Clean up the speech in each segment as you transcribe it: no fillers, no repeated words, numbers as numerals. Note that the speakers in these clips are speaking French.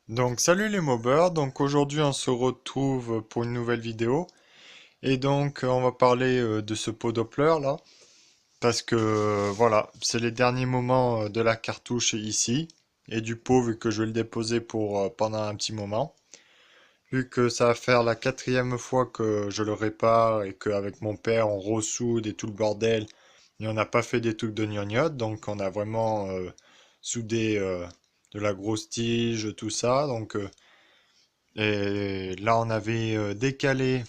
Donc salut les mobbers, donc aujourd'hui on se retrouve pour une nouvelle vidéo et donc on va parler de ce pot Doppler là parce que voilà c'est les derniers moments de la cartouche ici et du pot vu que je vais le déposer pour pendant un petit moment vu que ça va faire la quatrième fois que je le répare et qu'avec mon père on ressoude et tout le bordel et on n'a pas fait des trucs de gnognotte donc on a vraiment soudé de la grosse tige tout ça donc et là, on avait décalé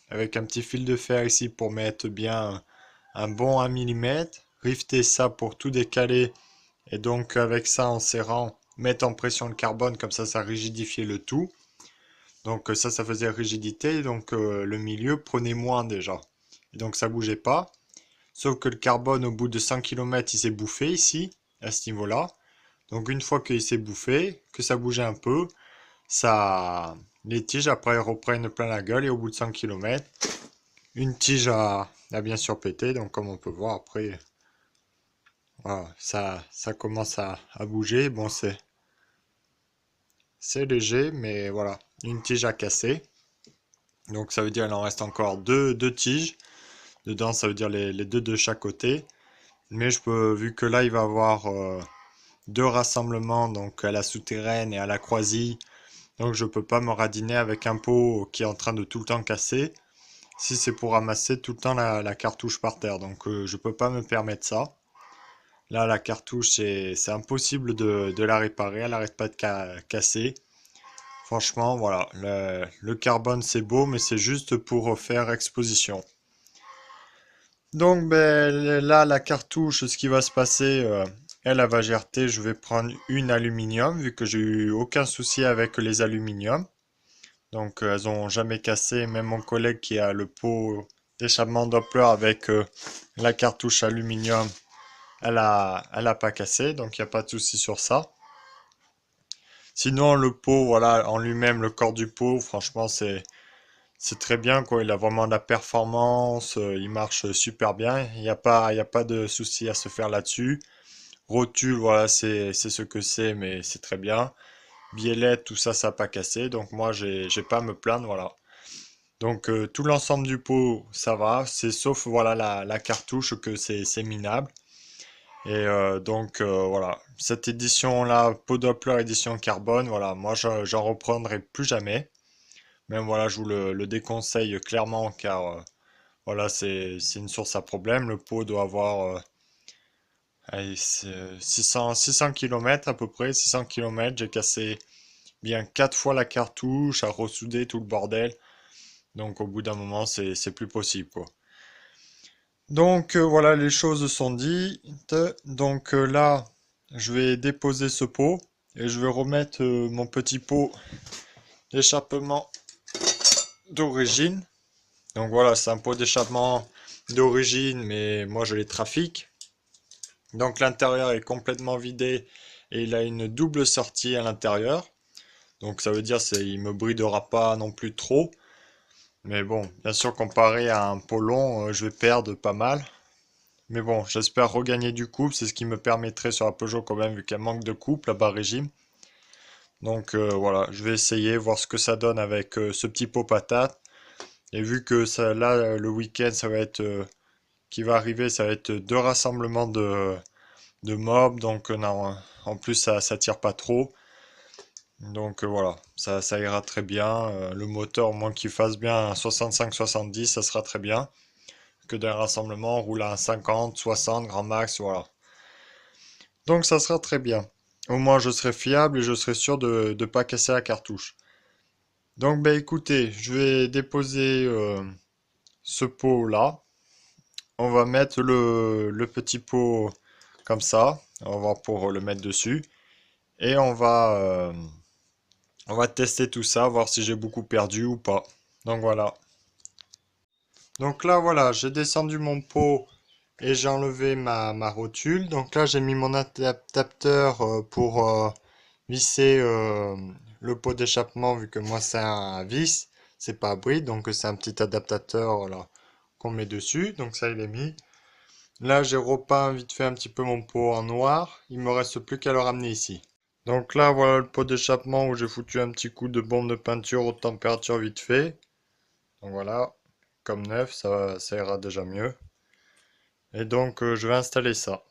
avec un petit fil de fer ici pour mettre bien un bon 1 millimètre, rifter ça pour tout décaler, et donc avec ça en serrant, mettre en pression le carbone, comme ça rigidifiait le tout. Donc ça faisait rigidité, donc le milieu prenait moins déjà. Et donc ça bougeait pas, sauf que le carbone au bout de 100 km il s'est bouffé ici, à ce niveau-là. Donc une fois qu'il s'est bouffé, que ça bougeait un peu, ça, les tiges après reprennent plein la gueule et au bout de 100 km, une tige a bien sûr pété. Donc comme on peut voir après, voilà, ça commence à bouger. Bon, c'est léger, mais voilà, une tige a cassé. Donc ça veut dire qu'il en reste encore deux tiges. Dedans, ça veut dire les deux de chaque côté. Mais je peux, vu que là, il va y avoir deux rassemblements, donc à la souterraine et à la croisille. Donc je peux pas me radiner avec un pot qui est en train de tout le temps casser. Si c'est pour ramasser tout le temps la cartouche par terre. Donc je peux pas me permettre ça. Là, la cartouche, c'est impossible de la réparer. Elle n'arrête pas de casser. Franchement, voilà. Le carbone, c'est beau, mais c'est juste pour faire exposition. Donc ben, là, la cartouche, ce qui va se passer, elle va gerter. Je vais prendre une aluminium, vu que j'ai eu aucun souci avec les aluminiums. Donc elles ont jamais cassé. Même mon collègue qui a le pot d'échappement Doppler avec la cartouche aluminium, elle a pas cassé. Donc il n'y a pas de souci sur ça. Sinon le pot, voilà, en lui-même, le corps du pot, franchement c'est très bien quoi. Il a vraiment de la performance, il marche super bien. Il y a pas de souci à se faire là-dessus. Rotule, voilà, c'est ce que c'est, mais c'est très bien. Biellette, tout ça, ça n'a pas cassé. Donc moi j'ai pas à me plaindre, voilà. Donc tout l'ensemble du pot, ça va, c'est sauf voilà la cartouche que c'est minable. Et donc voilà, cette édition-là, pot Doppler édition carbone, voilà, moi j'en reprendrai plus jamais. Même voilà, je vous le déconseille clairement car voilà, c'est une source à problème. Le pot doit avoir allez, 600 km à peu près, 600 km. J'ai cassé bien 4 fois la cartouche, à ressouder tout le bordel. Donc au bout d'un moment, c'est plus possible quoi. Donc voilà, les choses sont dites. Donc là, je vais déposer ce pot et je vais remettre mon petit pot d'échappement d'origine. Donc voilà, c'est un pot d'échappement d'origine, mais moi je les trafique. Donc l'intérieur est complètement vidé et il a une double sortie à l'intérieur. Donc ça veut dire il me bridera pas non plus trop. Mais bon, bien sûr comparé à un pot long, je vais perdre pas mal. Mais bon, j'espère regagner du couple, c'est ce qui me permettrait sur la Peugeot quand même, vu qu'elle manque de couple à bas régime. Donc voilà, je vais essayer, voir ce que ça donne avec ce petit pot patate. Et vu que ça, là, le week-end, ça va être, qui va arriver, ça va être deux rassemblements de mobs, donc non, en plus ça tire pas trop. Donc voilà, ça ira très bien. Le moteur, au moins qu'il fasse bien un 65-70, ça sera très bien. Que d'un rassemblement, on roule à un 50, 60, grand max, voilà. Donc ça sera très bien. Au moins je serai fiable et je serai sûr de ne pas casser la cartouche. Donc ben écoutez, je vais déposer ce pot là. On va mettre le petit pot comme ça. On va voir pour le mettre dessus. Et on va tester tout ça, voir si j'ai beaucoup perdu ou pas. Donc voilà. Donc là voilà, j'ai descendu mon pot et j'ai enlevé ma rotule. Donc là j'ai mis mon adaptateur pour visser le pot d'échappement vu que moi c'est un vis, c'est pas bride, donc c'est un petit adaptateur voilà, qu'on met dessus. Donc ça il est mis. Là j'ai repeint vite fait un petit peu mon pot en noir. Il me reste plus qu'à le ramener ici. Donc là, voilà le pot d'échappement où j'ai foutu un petit coup de bombe de peinture haute température vite fait. Donc voilà, comme neuf, ça ira déjà mieux. Et donc je vais installer ça.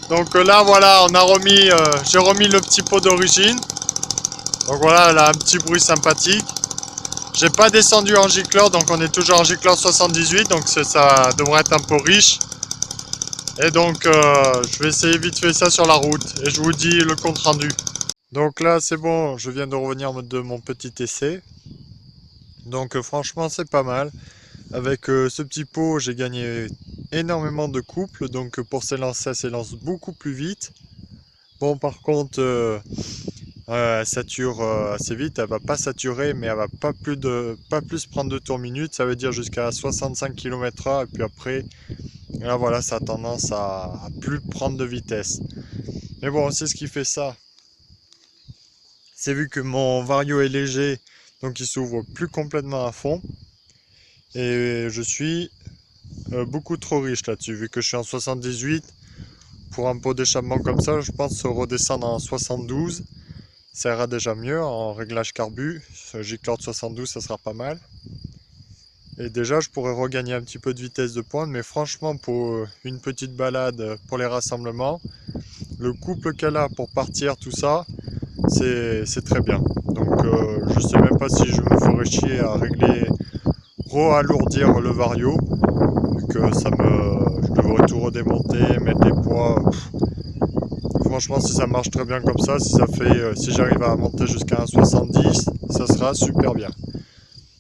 Donc là voilà, j'ai remis le petit pot d'origine. Donc voilà, elle a un petit bruit sympathique. J'ai pas descendu en gicleur, donc on est toujours en gicleur 78, donc ça devrait être un peu riche. Et donc je vais essayer vite fait ça sur la route et je vous dis le compte rendu. Donc là c'est bon, je viens de revenir de mon petit essai. Donc franchement c'est pas mal. Avec ce petit pot j'ai gagné énormément de couples, donc pour s'élancer, elle s'élance beaucoup plus vite. Bon par contre elle sature assez vite, elle va pas saturer mais elle va pas plus prendre de tours minute, ça veut dire jusqu'à 65 km/h et puis après là voilà ça a tendance à plus prendre de vitesse. Mais bon c'est ce qui fait ça. C'est vu que mon vario est léger donc il s'ouvre plus complètement à fond et je suis beaucoup trop riche là-dessus vu que je suis en 78. Pour un pot d'échappement comme ça je pense redescendre en 72. Ça ira déjà mieux en réglage carbu. Ce J-Cloud 72, ça sera pas mal. Et déjà, je pourrais regagner un petit peu de vitesse de pointe, mais franchement, pour une petite balade pour les rassemblements, le couple qu'elle a pour partir, tout ça, c'est très bien. Donc, je sais même pas si je me ferais chier à régler, alourdir le vario, vu que je devrais tout redémonter, mettre des poids. Franchement, si ça marche très bien comme ça, si j'arrive à monter jusqu'à un 70, ça sera super bien.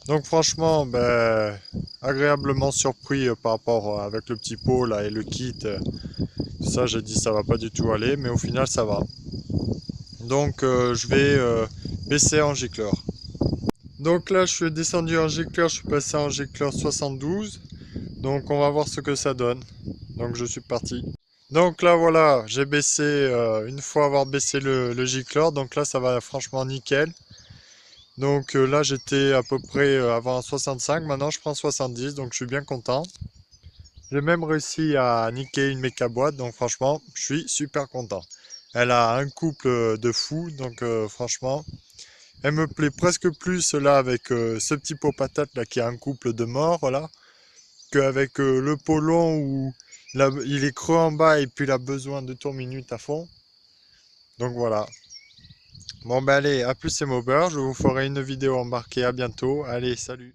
Donc franchement, ben, agréablement surpris par rapport avec le petit pot là et le kit. Ça, j'ai dit ça va pas du tout aller, mais au final ça va. Donc je vais baisser en gicleur. Donc là, je suis descendu en gicleur, je suis passé en gicleur 72. Donc on va voir ce que ça donne. Donc je suis parti. Donc là voilà, j'ai baissé une fois avoir baissé le gicleur. Donc là ça va franchement nickel. Donc là j'étais à peu près avant 65, maintenant je prends 70, donc je suis bien content. J'ai même réussi à niquer une méca boîte, donc franchement je suis super content. Elle a un couple de fou, donc franchement elle me plaît presque plus là avec ce petit pot patate là qui a un couple de mort là, qu'avec le pot long où il est creux en bas et puis il a besoin de tours minutes à fond. Donc voilà. Bon ben allez, à plus c'est Mauber, je vous ferai une vidéo embarquée, à bientôt, allez salut.